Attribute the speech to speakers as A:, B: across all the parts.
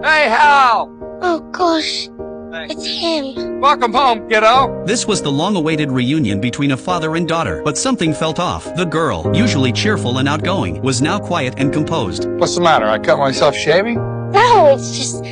A: Hey, Hal!
B: Oh gosh, it's him.
A: Welcome home, kiddo.
C: This was the long-awaited reunion between a father and daughter, but something felt off. The girl, usually cheerful and outgoing, was now quiet and composed.
A: What's the matter? I cut myself shaving?
B: No, it's just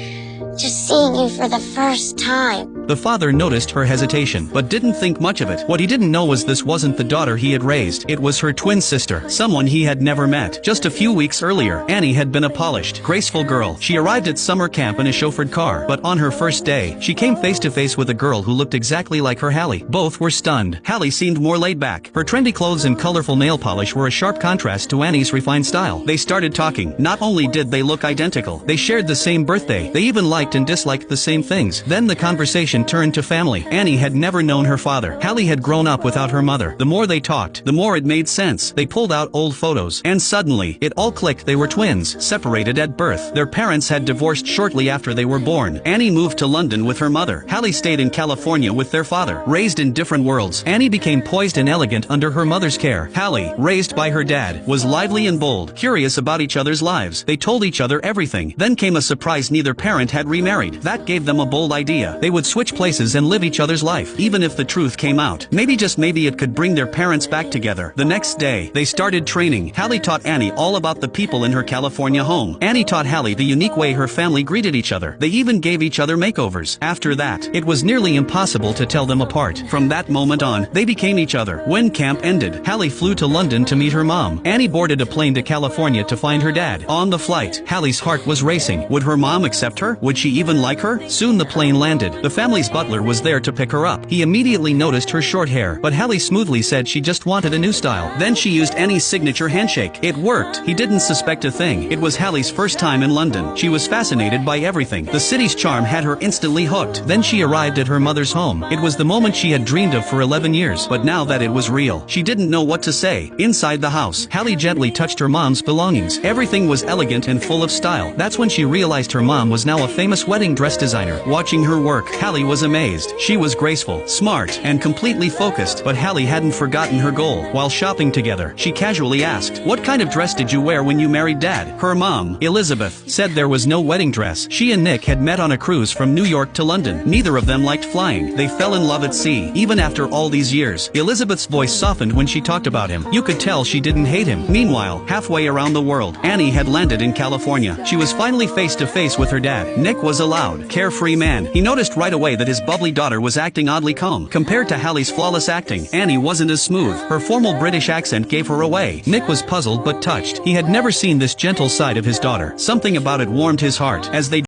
B: seeing you for the first time.
C: The father noticed her hesitation, but didn't think much of it. What he didn't know was this wasn't the daughter he had raised. It was her twin sister, someone he had never met. Just a few weeks earlier, Annie had been a polished, graceful girl. She arrived at summer camp in a chauffeured car, but on her first day, she came face to face with a girl who looked exactly like her Hallie. Both were stunned. Hallie seemed more laid back. Her trendy clothes and colorful nail polish were a sharp contrast to Annie's refined style. They started talking. Not only did they look identical, they shared the same birthday. They even liked and disliked the same things. Then the conversation turned to family. Annie had never known her father. Hallie had grown up without her mother. The more they talked, the more it made sense. They pulled out old photos, and suddenly, it all clicked. They were twins, separated at birth. Their parents had divorced shortly after they were born. Annie moved to London with her mother. Hallie stayed in California with their father. Raised in different worlds, Annie became poised and elegant under her mother's care. Hallie, raised by her dad, was lively and bold, curious about each other's lives. They told each other everything. Then came a surprise: neither parent had remarried. That gave them a bold idea. They would switch places and live each other's life. Even if the truth came out, maybe, just maybe, it could bring their parents back together. The next day, they started training. Hallie taught Annie all about the people in her California home. Annie taught Hallie the unique way her family greeted each other. They even gave each other makeovers. After that, it was nearly impossible to tell them apart. From that moment on, they became each other. When camp ended, Hallie flew to London to meet her mom. Annie boarded a plane to California to find her dad. On the flight, Hallie's heart was racing. Would her mom accept her? Would she even like her? Soon the plane landed. The family's butler was there to pick her up. He immediately noticed her short hair, but Hallie smoothly said she just wanted a new style. Then she used Annie's signature handshake. It worked. He didn't suspect a thing. It was Hallie's first time in London. She was fascinated by everything. The city's charm had her instantly hooked. Then she arrived at her mother's home. It was the moment she had dreamed of for 11 years, but now that it was real, she didn't know what to say. Inside the house, Hallie gently touched her mom's belongings. Everything was elegant and full of style. That's when she realized her mom was now a famous wedding dress designer. Watching her work, Hallie was amazed. She was graceful, smart, and completely focused, but Hallie hadn't forgotten her goal. While shopping together, she casually asked, "What kind of dress did you wear when you married Dad?" Her mom, Elizabeth, said there was no wedding dress. She and Nick had met on a cruise from New York to London. Neither of them liked flying. They fell in love at sea. Even after all these years, Elizabeth's voice softened when she talked about him. You could tell she didn't hate him. Meanwhile, halfway around the world, Annie had landed in California. She was finally face to face with her dad. Nick was a loud, carefree man. He noticed right away that his bubbly daughter was acting oddly calm. Compared to Hallie's flawless acting, Annie wasn't as smooth. Her formal British accent gave her away. Nick was puzzled but touched. He had never seen this gentle side of his daughter. Something about it warmed his heart. As they